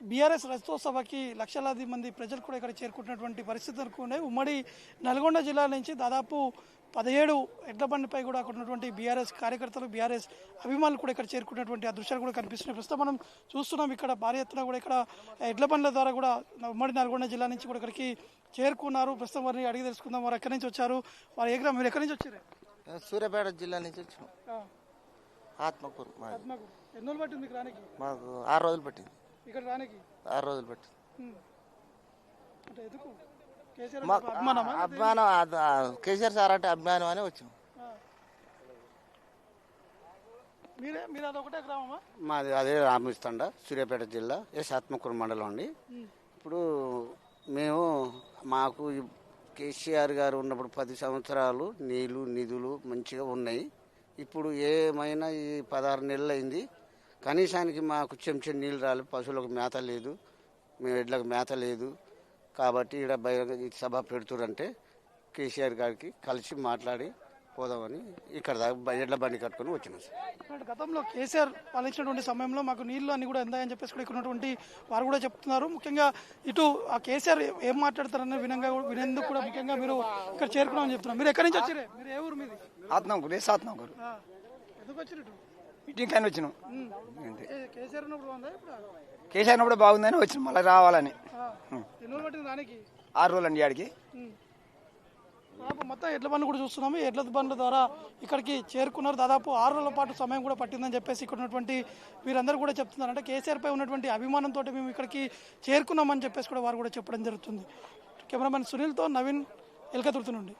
BRS రజతోత్సవకి లక్షలాది మంది ప్రజలు కూడా ఇక్కడ చేరుకుంటున్నటువంటి పరిస్థితులు ఉన్నాయి. ఉమ్మడి నల్గొండ జిల్లా నుంచి దాదాపు 17 ఎడ్ల బండిపై కూడా అక్కడ ఉన్నటువంటి బీఆర్ఎస్ కార్యకర్తలు, బీఆర్ఎస్ అభిమానులు కూడా ఇక్కడ చేరుకున్నటువంటి ఆ దృశ్యాలు కూడా కనిపిస్తున్నాయి. ప్రస్తుతం మనం చూస్తున్నాం ఇక్కడ భారీ ఎత్తున కూడా ఇక్కడ ఎడ్ల బండ్ల ద్వారా కూడా ఉమ్మడి నల్గొండ జిల్లా నుంచి కూడా ఇక్కడికి చేరుకున్నారు. ప్రస్తుతం వారిని అడిగి తెలుసుకుందాం. వారు ఎక్కడి నుంచి వచ్చారు, వారు ఏ గ్రామం, మీరు ఎక్కడి నుంచి వచ్చారు? సూర్యాపేట జిల్లా నుంచి వచ్చినాం. ఆత్మకూరు. ఎన్ని రోజులు పట్టింది మీకు రానికి? మాకు 6 రోజులు పట్టింది ఇక్కడ రానికి. 6 రోజులు పట్టింది. అంటే ఎందుకు? కేసీఆర్ మాకు అభిమానం, కేసీఆర్ సార్ అంటే అభిమానం అని వచ్చినాం. మీరు అదొకటే గ్రామమా? మాది అదే రామస్తండ, సూర్యాపేట జిల్లా, ఆత్మకూరు మండలం అండి. ఇప్పుడు మాకు కేసీఆర్ గారు ఉన్నప్పుడు 10 సంవత్సరాలు నీళ్లు నిధులు మంచిగా ఉన్నాయి. ఇప్పుడు ఏమైనా ఈ 16 నెలలు అయింది, కనీసానికి మాకు చెంచా నీళ్ళు రాలేదు, పశువులకు మేత లేదు, మేము ఎడ్లకు మేత లేదు. కాబట్టి ఇక్కడ బహిరంగ సభ పెడుతురంటే కేసీఆర్ గారికి కలిసి మాట్లాడి పోదామని ఇక్కడ దాకా ఎడ్ల బండి కట్టుకుని వచ్చినాం సార్. గతంలో కేసీఆర్ పాలించినటువంటి సమయంలో మాకు నీళ్లు అన్ని కూడా ఎందాయని చెప్పేసి కూడా ఇక్కడ ఉన్నటువంటి వారు కూడా చెప్తున్నారు. ముఖ్యంగా ఇటు ఆ కేసీఆర్ ఏం మాట్లాడతారని వినేందుకు కూడా ముఖ్యంగా మీరు ఇక్కడ చేరుకున్నామని చెప్తున్నారు. మీరు ఎక్కడి నుంచి వచ్చారు? మీరు ఏ ఊరు మీది? ఆత్మకూరు. ఎందుకు వచ్చినట్టు? మీటింగ్ కానీ వచ్చినాం. కేసీఆర్ ఉన్నప్పుడు బాగుందా? కేసీఆర్ ఉన్నప్పుడు బాగుందని వచ్చినాం, మళ్ళీ రావాలని. ఎన్ని రోజులు పట్టింది దానికి? 6 రోజులు అండి ఆడికి. మొత్తం ఎడ్ల బండ్లు కూడా చూస్తున్నాము. ఎడ్ల బండ్ల ద్వారా ఇక్కడికి చేరుకున్నారు. దాదాపు 6 రోజుల పాటు సమయం కూడా పట్టిందని చెప్పేసి ఇక్కడ ఉన్నటువంటి వీరందరూ కూడా చెప్తున్నారు. అంటే కేసీఆర్ పై ఉన్నటువంటి అభిమానంతో మేము ఇక్కడికి చేరుకున్నామని చెప్పేసి కూడా వారు కూడా చెప్పడం జరుగుతుంది. కెమెరామెన్ సునీల్తో నవీన్, ఎల్కతుర్తి నుండి.